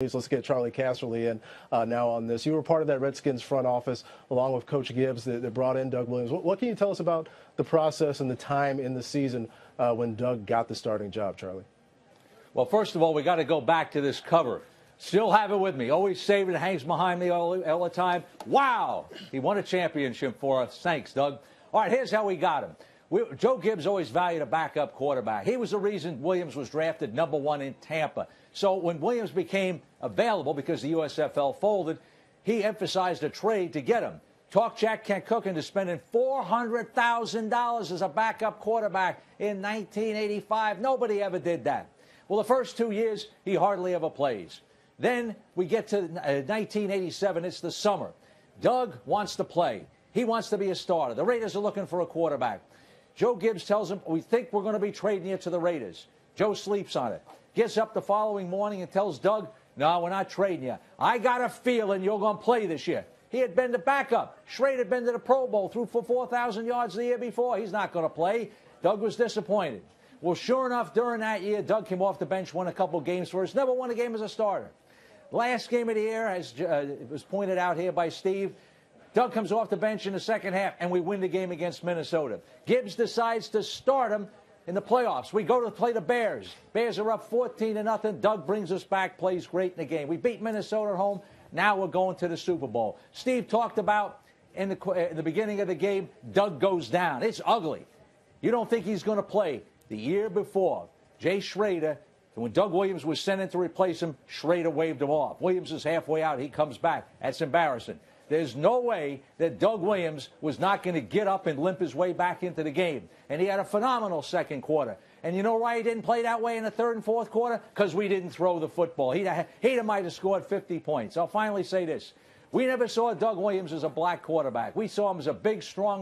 Let's get Charley Casserly in now on this. You were part of that Redskins front office along with Coach Gibbs that brought in Doug Williams. What can you tell us about the process and the time in the season when Doug got the starting job, Charley? Well, first of all, we got to go back to this cover. Still have it with me. Always save it. It hangs behind me all the time. Wow! He won a championship for us. Thanks, Doug. All right, here's how we got him. Joe Gibbs always valued a backup quarterback. He was the reason Williams was drafted #1 in Tampa. So when Williams became available because the USFL folded, he emphasized a trade to get him. Talked Jack Kent Cook into spending $400,000 as a backup quarterback in 1985. Nobody ever did that. Well, the first 2 years, he hardly ever plays. Then we get to 1987. It's the summer. Doug wants to play. He wants to be a starter. The Raiders are looking for a quarterback. Joe Gibbs tells him, we think we're going to be trading you to the Raiders. Joe sleeps on it. Gets up the following morning and tells Doug, no, we're not trading you. I got a feeling you're going to play this year. He had been the backup. Schrader had been to the Pro Bowl, threw for 4,000 yards the year before. He's not going to play. Doug was disappointed. Well, sure enough, during that year, Doug came off the bench, won a couple games for us, never won a game as a starter. Last game of the year, as it was pointed out here by Steve, Doug comes off the bench in the second half, and we win the game against Minnesota. Gibbs decides to start him in the playoffs. We go to play the Bears. Bears are up 14-0. Doug brings us back, plays great in the game. We beat Minnesota at home. Now we're going to the Super Bowl. Steve talked about in the beginning of the game, Doug goes down. It's ugly. You don't think he's going to play. The year before, Jay Schrader, when Doug Williams was sent in to replace him, Schrader waved him off. Williams is halfway out. He comes back. That's embarrassing. There's no way that Doug Williams was not going to get up and limp his way back into the game. And he had a phenomenal second quarter. And you know why he didn't play that way in the third and fourth quarter? Because we didn't throw the football. He might have scored 50 points. I'll finally say this. We never saw Doug Williams as a black quarterback. We saw him as a big, strong